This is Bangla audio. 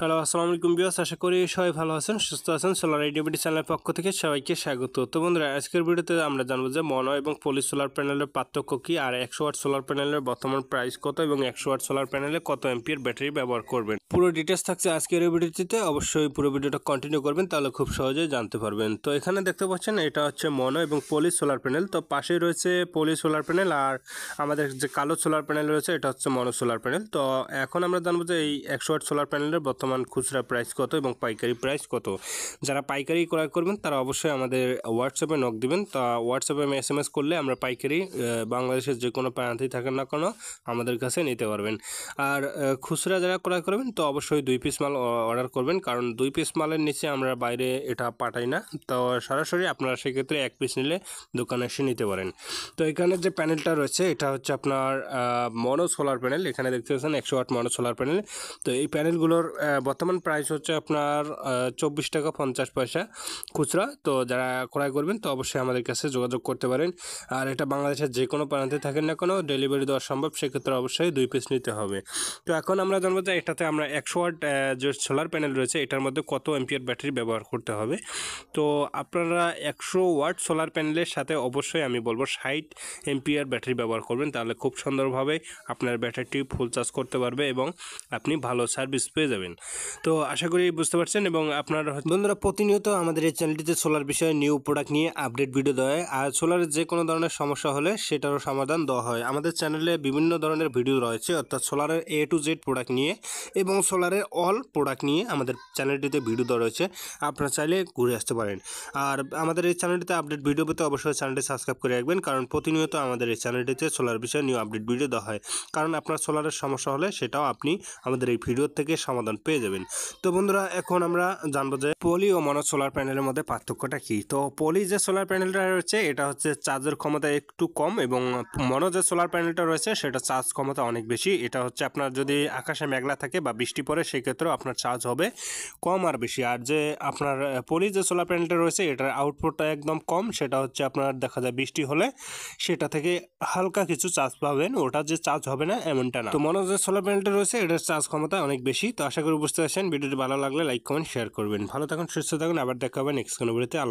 হ্যালো, আসসালামু আলাইকুম ভিউয়ার্স। আশা করি সবাই ভালো আছেন, সুস্থ আছেন। সোলার আইডিবিটি চ্যানেলের পক্ষ থেকে সবাইকে স্বাগত। তো বন্ধুরা, আজকের ভিডিওতে আমরা জানবো যে মনো এবং পলি সোলার প্যানেলের পার্থক্য কী, আর 100 ওয়াট সোলার প্যানেলের বর্তমান প্রাইস কত এবং 100 ওয়াট সোলার প্যানেলে কত অ্যাম্পিয়ার ব্যাটারি ব্যবহার করবেন। পুরো ডিটেলস থাকছে আজকের এই ভিডিওটিতে। অবশ্যই পুরো ভিডিওটা কন্টিনিউ করবেন, তাহলে খুব সহজেই জানতে পারবেন। তো এখানে দেখতে পাচ্ছেন এটা হচ্ছে মনো এবং পলি সোলার প্যানেল। তো পাশেই রয়েছে পলি সোলার প্যানেল, আর আমাদের যে কালো সোলার প্যানেল রয়েছে এটা হচ্ছে মনো সোলার প্যানেল। তো এখন আমরা জানবো যে এই 100 ওয়াট সোলার প্যানেলের বর্তমান খুচরা প্রাইস কত এবং পাইকারি প্রাইস কত। যারা পাইকারি ক্রয় করবেন তারা অবশ্যই আমাদের হোয়াটসঅ্যাপে নক দিবেন। তা হোয়াটসঅ্যাপে SMS করলে আমরা পাইকারি বাংলাদেশের যে কোনো প্রান্তেই থাকেন না কেন আমাদের কাছে নিতে পারবেন। আর খুচরা যারা ক্রয় করবেন তো অবশ্যই 2 পিস মাল অর্ডার করবেন, কারণ 2 পিস মালের নিচে আমরা বাইরে এটা পাঠাই না। তো সরাসরি আপনারা সেক্ষেত্রে 1 পিস নিলে দোকানে এসে নিতে পারেন। তো এখানে যে প্যানেলটা রয়েছে এটা হচ্ছে আপনার মনো সোলার প্যানেল। এখানে দেখতে পাচ্ছেন 100 ওয়াট মনো সোলার প্যানেল। তো এই প্যানেলগুলোর বর্তমান প্রাইস হচ্ছে আপনার 24 টাকা 50 পয়সা খুচরা। তো যারা ক্রয় করবেন তো অবশ্যই আমাদের কাছে যোগাযোগ করতে পারেন। আর এটা বাংলাদেশের যে কোনো প্রান্তে থাকেন না কোনো ডেলিভারি দেওয়া সম্ভব, সেক্ষেত্রে অবশ্যই 2 পিস নিতে হবে। তো এখন আমরা জানবো যে এটাতে আমরা 100 ওয়াট যে সোলার প্যানেল রয়েছে এটার মধ্যে কত অ্যাম্পিয়ার ব্যাটারি ব্যবহার করতে হবে। তো আপনারা 100 ওয়াট সোলার প্যানেলের সাথে অবশ্যই আমি বলবো 60 এম্পিয়ার ব্যাটারি ব্যবহার করবেন, তাহলে খুব সুন্দরভাবে আপনার ব্যাটারিটি ফুল চার্জ করতে পারবে এবং আপনি ভালো সার্ভিস পেয়ে যাবেন। তো আশা করি বুঝতে পারছেন। এবং আপনার বন্ধুরা, প্রতিনিয়ত আমাদের এই চ্যানেলটিতে সোলার বিষয়ে নিউ প্রোডাক্ট নিয়ে আপডেট ভিডিও দেওয়া হয়, আর সোলারের যে কোনো ধরনের সমস্যা হলে সেটারও সমাধান দেওয়া হয়। আমাদের চ্যানেলে বিভিন্ন ধরনের ভিডিও রয়েছে, অর্থাৎ সোলারের A to Z প্রোডাক্ট নিয়ে এবং সোলারের অল প্রোডাক্ট নিয়ে আমাদের চ্যানেলটিতে ভিডিও দেওয়া রয়েছে। আপনারা চাইলে ঘুরে আসতে পারেন। আর আমাদের এই চ্যানেলটিতে আপডেট ভিডিও পেতে অবশ্যই চ্যানেলটি সাবস্ক্রাইব করে রাখবেন, কারণ প্রতিনিয়ত আমাদের এই চ্যানেলটিতে সোলার বিষয়ে নিউ আপডেট ভিডিও দেওয়া হয়। কারণ আপনার সোলারের সমস্যা হলে সেটাও আপনি আমাদের এই ভিডিও থেকে সমাধান পেয়ে যাবেন। তো বন্ধুরা, এখন আমরা জানবো যে পলি ও মনো সোলার প্যানেলের মধ্যে পার্থক্যটা কি। তো পলি যে সোলার প্যানেলটা রয়েছে এটা হচ্ছে চার্জের ক্ষমতা একটু কম, এবং মনো যে সোলার প্যানেলটা রয়েছে সেটা চার্জ ক্ষমতা অনেক বেশি। এটা হচ্ছে আপনার যদি আকাশে মেঘলা থাকে বা বৃষ্টি পড়ে সেক্ষেত্রেও আপনার চার্জ হবে কম আর বেশি। আর যে আপনার পলি যে সোলার প্যানেলটা রয়েছে এটার আউটপুটটা একদম কম, সেটা হচ্ছে আপনার দেখা যায় বৃষ্টি হলে সেটা থেকে হালকা কিছু চার্জ পাবেন, ওটা যে চার্জ হবে না এমনটা না। তো মনো যে সোলার প্যানেলটা রয়েছে এটার চার্জ ক্ষমতা অনেক বেশি। তো আশা করি বুঝতে পারছেন। ভিডিওটি ভালো লাগলে লাইক কমেন্ট শেয়ার করবেন। ভালো থাকুন, সুস্থ থাকুন, আবার দেখা হবে নেক্সট কোনো ভিডিওতে। আল্লাহ।